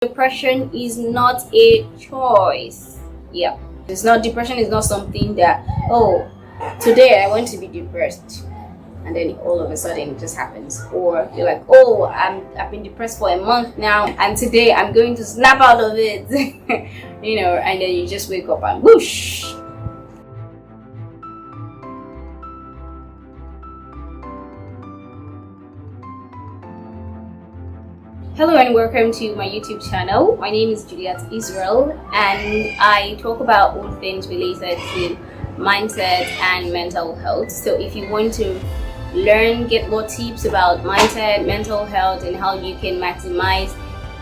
Depression is not a choice. Yeah, it's not. Depression is not something that, oh, today I want to be depressed and then all of a sudden it just happens. Or you're like, oh, I've been depressed for a month now and today I'm going to snap out of it. And then you just wake up and whoosh. Hello and welcome to my YouTube channel. My name is Juliet Israel and I talk about all things related to mindset and mental health. So if you want to get more tips about mindset, mental health, and how you can maximize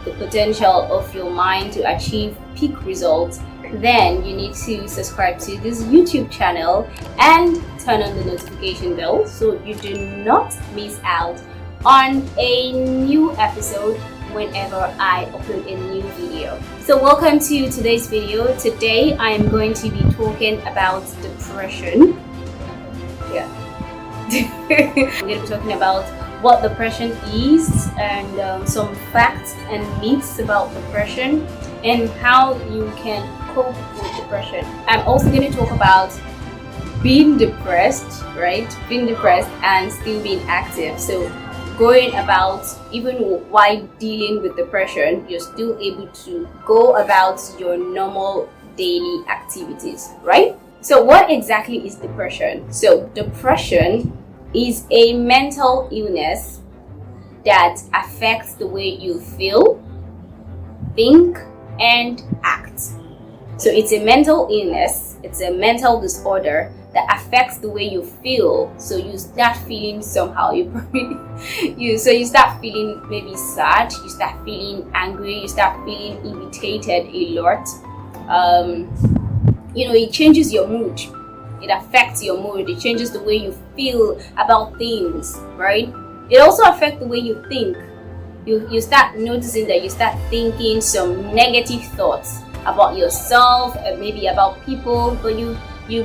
the potential of your mind to achieve peak results, then you need to subscribe to this YouTube channel and turn on the notification bell so you do not miss out on a new episode whenever I upload a new video. So welcome to today's video. Today I am going to be talking about depression. I'm going to be talking about what depression is and some facts and myths about depression and how you can cope with depression. I'm also going to talk about being depressed, right? Being depressed and still being active. So going about, even while dealing with depression, you're still able to go about your normal daily activities, right? So what exactly is depression? So depression is a mental illness that affects the way you feel, think, and act. So it's a mental illness, it's a mental disorder that affects the way you feel. So you start feeling somehow, you start feeling maybe sad, you start feeling angry, you start feeling irritated a lot. It changes your mood. It affects your mood. It changes the way you feel about things, right? It also affects the way you think. You start noticing that you start thinking some negative thoughts about yourself and maybe about people, but you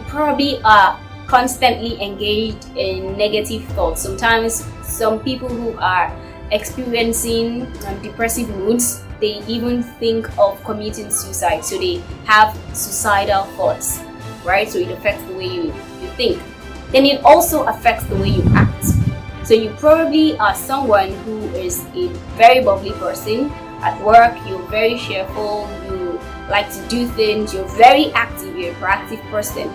probably are constantly engaged in negative thoughts. Sometimes some people who are experiencing depressive moods, they even think of committing suicide. So they have suicidal thoughts, right? So it affects the way you think. Then it also affects the way you act. So you probably are someone who is a very bubbly person. At work, you're very cheerful, you like to do things, you're very active, you're a proactive person.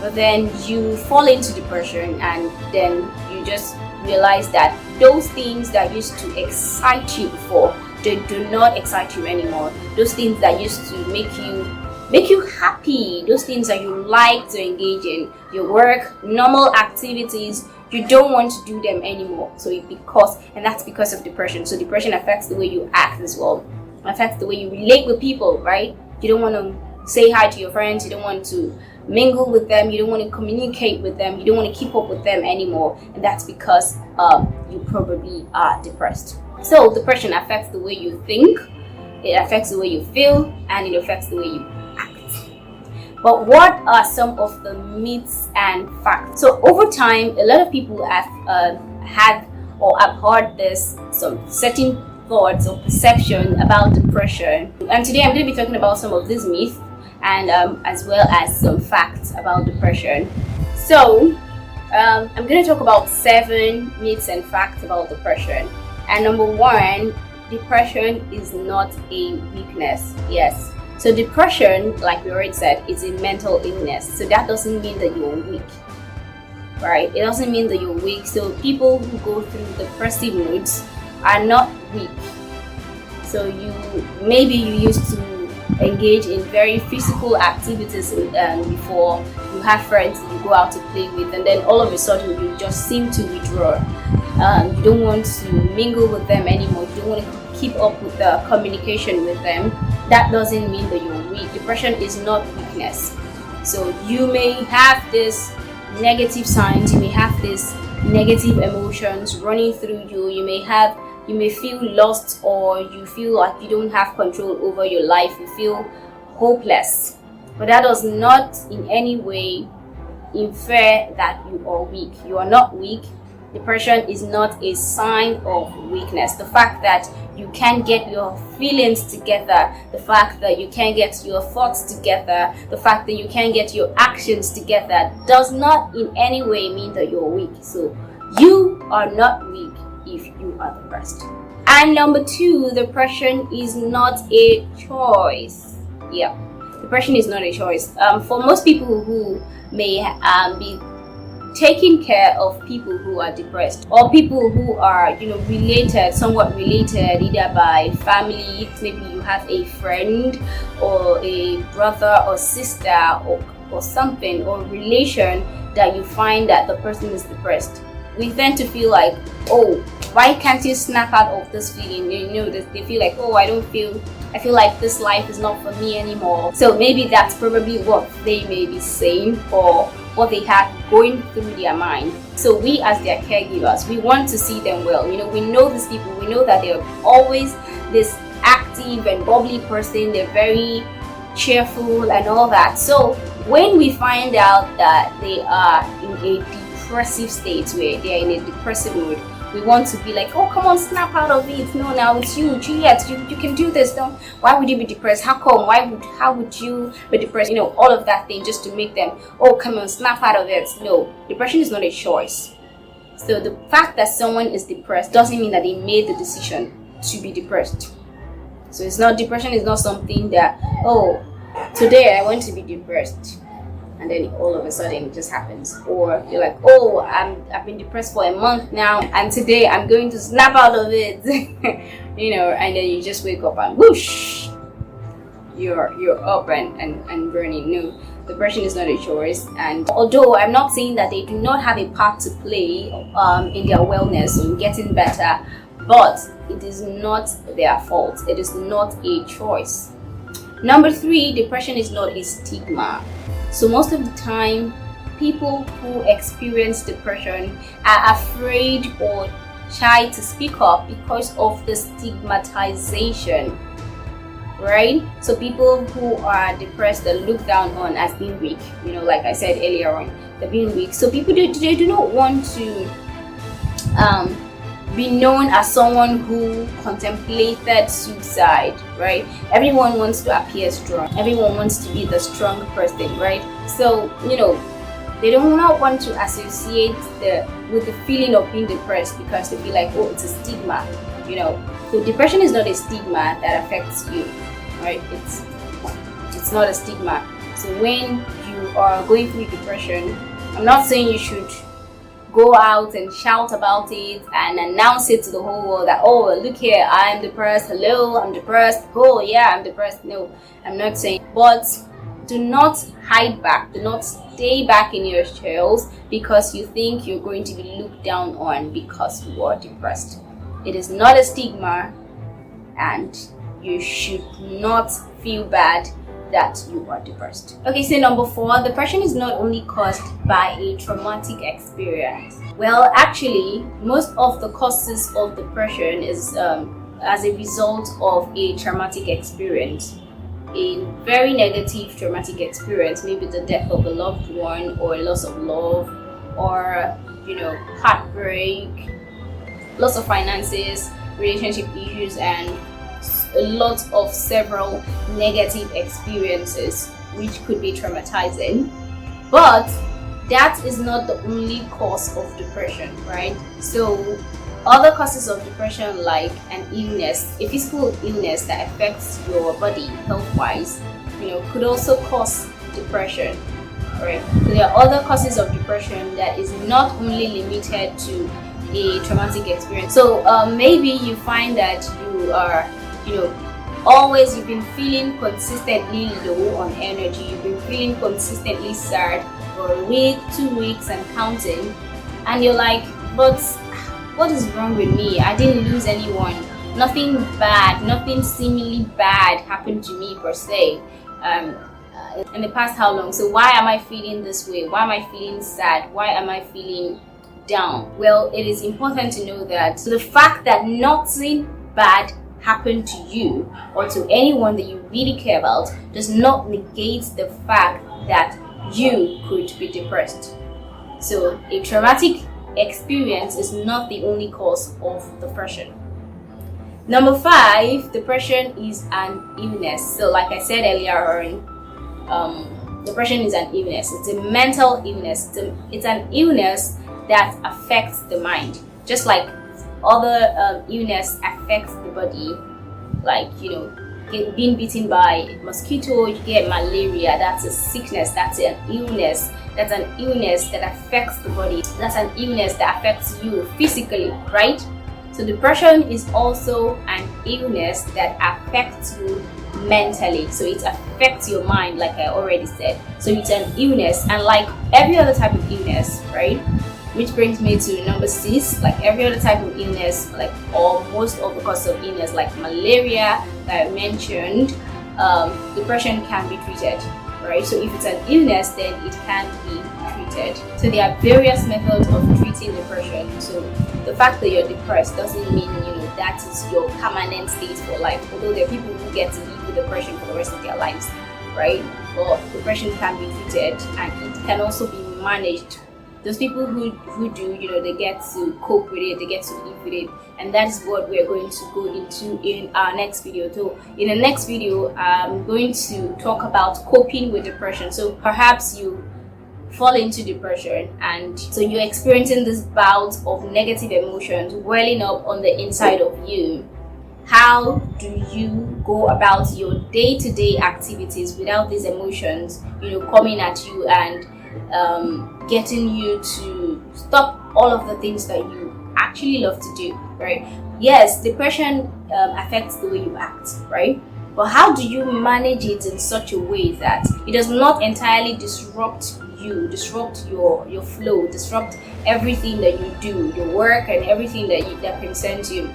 But then you fall into depression and then you just realize that those things that used to excite you before, they do not excite you anymore. Those things that used to make you happy, those things that you like to engage in, your work, normal activities, you don't want to do them anymore. And that's because of depression. So depression affects the way you act as well. It affects the way you relate with people, right? You don't want to say hi to your friends, you don't want to mingle with them, you don't want to communicate with them, you don't want to keep up with them anymore. And that's because you probably are depressed. So depression affects the way you think, it affects the way you feel, and it affects the way you act. But what are some of the myths and facts? So over time, a lot of people have had or have heard some certain thoughts or perception about depression. And today I'm going to be talking about some of these myths and as well as some facts about depression. So I'm going to talk about 7 myths and facts about depression. And number 1, depression is not a weakness. Yes. So depression, like we already said, is a mental illness. So that doesn't mean that you're weak, right? It doesn't mean that you're weak. So people who go through depressive moods are not weak. So maybe you used to engage in very physical activities before, you have friends that you go out to play with, and then all of a sudden you just seem to withdraw. You don't want to mingle with them anymore. You don't want to keep up with the communication with them. That doesn't mean that you're weak. Depression is not weakness. So you may have these negative signs, you may have these negative emotions running through you. You may feel lost, or you feel like you don't have control over your life. You feel hopeless. But that does not in any way infer that you are weak. You are not weak. Depression is not a sign of weakness. The fact that you can't get your feelings together, the fact that you can't get your thoughts together, the fact that you can't get your actions together does not in any way mean that you're weak. So you are not weak if you are depressed. And number 2, depression is not a choice. Yeah, depression is not a choice. For most people who may be taking care of people who are depressed, or people who are related, somewhat related, either by family, maybe you have a friend or a brother or sister or something, or relation that you find that the person is depressed, we tend to feel like, oh, why can't you snap out of this feeling? They feel like, oh, I feel like this life is not for me anymore. So maybe that's probably what they may be saying, or what they have going through their mind. So we as their caregivers, we want to see them well. We know these people, we know that they're always this active and bubbly person, they're very cheerful and all that. So when we find out that they are in a depressive state, where they are in a depressive mood, we want to be like, oh, come on, snap out of it. No, now it's you, Juliet. You can do this. Don't. Why would you be depressed? How come? How would you be depressed? All of that thing, just to make them, oh, come on, snap out of it. No, depression is not a choice. So the fact that someone is depressed doesn't mean that they made the decision to be depressed. So depression is not something that, oh, today I want to be depressed, and then all of a sudden it just happens. Or you're like, oh, I've been depressed for a month now, and today I'm going to snap out of it. And then you just wake up and whoosh, you're up and burning. No, depression is not a choice. And although I'm not saying that they do not have a part to play in their wellness or in getting better, but it is not their fault. It is not a choice. Number 3, depression is not a stigma. So most of the time, people who experience depression are afraid or shy to speak up because of the stigmatization, right? So people who are depressed are looked down on as being weak, like I said earlier on, they're being weak. So people they do not want to be known as someone who contemplated suicide, right? Everyone wants to appear strong. Everyone wants to be the strong person, right? So, they do not want to associate with the feeling of being depressed, because they feel like, oh, it's a stigma, So depression is not a stigma that affects you, right? It's not a stigma. So when you are going through depression, I'm not saying you should go out and shout about it and announce it to the whole world that, oh, look here, I'm depressed. Hello, I'm depressed. Oh yeah, I'm depressed. No, I'm not saying. But do not hide back. Do not stay back in your shells because you think you're going to be looked down on because you are depressed. It is not a stigma, and you should not feel bad that you are depressed. Okay, so number 4, depression is not only caused by a traumatic experience. Well, actually, most of the causes of depression is as a result of a traumatic experience, a very negative traumatic experience, maybe the death of a loved one, or loss of love, or heartbreak, loss of finances, relationship issues, and a lot of several negative experiences which could be traumatizing. But that is not the only cause of depression, right? So other causes of depression, like an illness, a physical illness that affects your body health-wise, could also cause depression, right? So there are other causes of depression that is not only limited to a traumatic experience. So maybe you find that you are you've been feeling consistently low on energy, you've been feeling consistently sad for a week, 2 weeks and counting, and you're like, but what is wrong with me? I didn't lose anyone, nothing bad, nothing seemingly bad happened to me per se in the past how long? So why am I feeling this way? Why am I feeling sad? Why am I feeling down? Well, it is important to know that the fact that nothing bad happened to you or to anyone that you really care about does not negate the fact that you could be depressed. So a traumatic experience is not the only cause of depression. Number 5, depression is an illness. So like I said earlier on, depression is an illness. It's a mental illness. It's an illness that affects the mind, just like other illness affects the body. Like, being bitten by a mosquito, you get malaria. That's a sickness. That's an illness. That's an illness that affects the body. That's an illness that affects you physically, right? So depression is also an illness that affects you mentally. So it affects your mind, like I already said. So it's an illness, and like every other type of illness, right? Which brings me to number 6. Like every other type of illness, like, or most of the cause of illness, like malaria that I mentioned, depression can be treated, right? So if it's an illness, then it can be treated. So there are various methods of treating depression. So the fact that you're depressed doesn't mean that is your permanent state for life. Although there are people who get to live with depression for the rest of their lives, right? But depression can be treated, and it can also be managed. Those people who do, they get to cope with it, they get to live with it, and that is what we're going to go into in our next video. So in the next video, I'm going to talk about coping with depression. So perhaps you fall into depression, and so you're experiencing this bout of negative emotions welling up on the inside of you. How do you go about your day-to-day activities without these emotions, coming at you and getting you to stop all of the things that you actually love to do, right? Yes, depression affects the way you act, right? But how do you manage it in such a way that it does not entirely disrupt you, disrupt your flow, disrupt everything that you do, your work and everything that concerns you?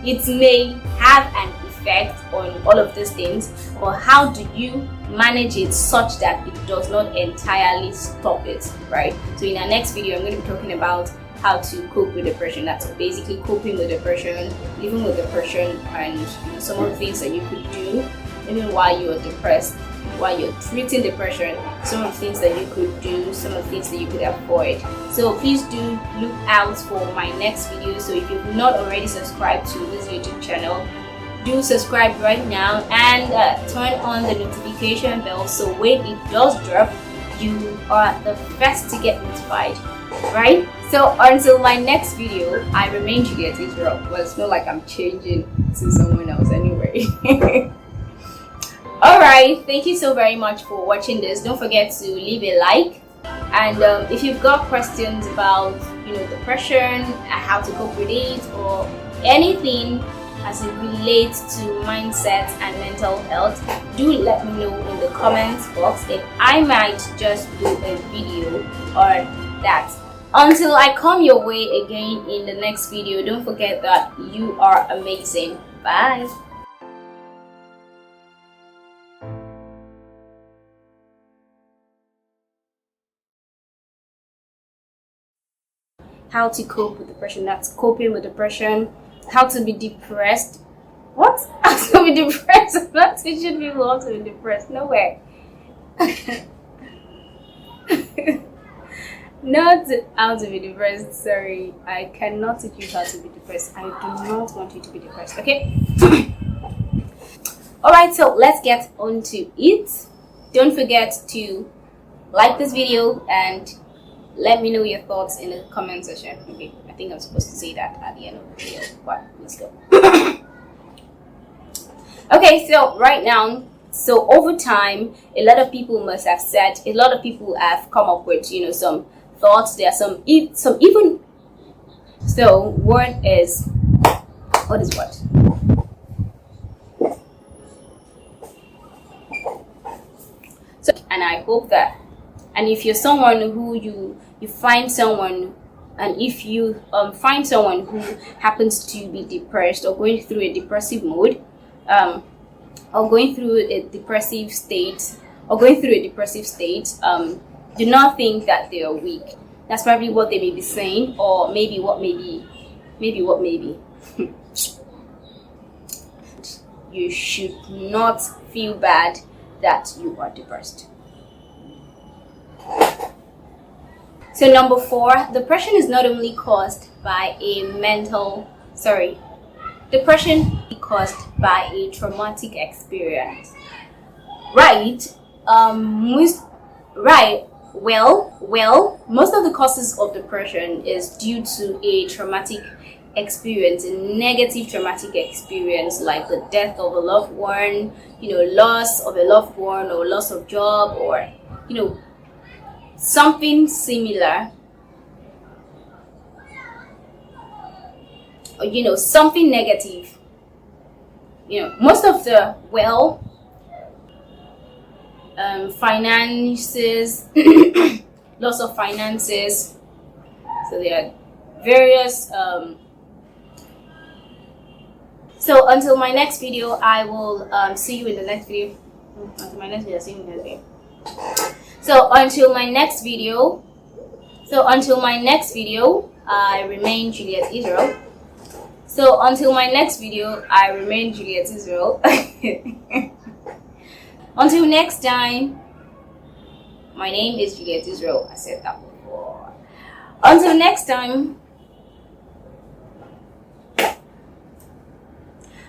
It may have an effect on all of these things, but how do you manage it such that it does not entirely stop it, right? So in our next video, I'm going to be talking about how to cope with depression. That's basically coping with depression, living with depression, and some of the things that you could do even while you're depressed, while you're treating depression, some of the things that you could do, some of the things that you could avoid. So please do look out for my next video. So if you've not already subscribed to this YouTube channel, do subscribe right now and turn on the notification bell, so when it does drop, you are the first to get notified, right? So until my next video, I remain Juliet Israel. Well, it's not like I'm changing to someone else anyway. Alright, thank you so very much for watching this. Don't forget to leave a like, and if you've got questions about depression, how to cope with it, or anything as it relates to mindset and mental health, do let me know in the comments box, and I might just do a video on that. Until I come your way again in the next video, don't forget that you are amazing. Bye. How to cope with depression. That's coping with depression. How to be depressed. What? How to be depressed? I'm not teaching people how to be depressed. No way. Not how to be depressed. Sorry, I cannot teach you how to be depressed. I do not want you to be depressed. Okay. Alright, so let's get on to it. Don't forget to like this video and let me know your thoughts in the comment section. Okay, I think I'm supposed to say that at the end of the video, but let's go. Okay, so right now, so over time, a lot of people must have said, a lot of people have come up with, some thoughts. There are some even. So what is what? So, and I hope that. And if you're someone who you find someone, and if you find someone who happens to be depressed or going through a depressive mode, or going through a depressive state, do not think that they are weak. That's probably what they may be saying, or maybe what may be. You should not feel bad that you are depressed. So number 4, depression is not only caused by depression is caused by a traumatic experience. Right? Most of the causes of depression is due to a traumatic experience, a negative traumatic experience, like the death of a loved one, loss of a loved one, or loss of job, or something similar, or something negative. Most of the finances, loss of finances. So there are various. So until my next video, I will see you in the next video. Until my next video, see you in the next video. So until my next video, I remain Juliet Israel. Until next time, my name is Juliet Israel. I said that before. Until next time.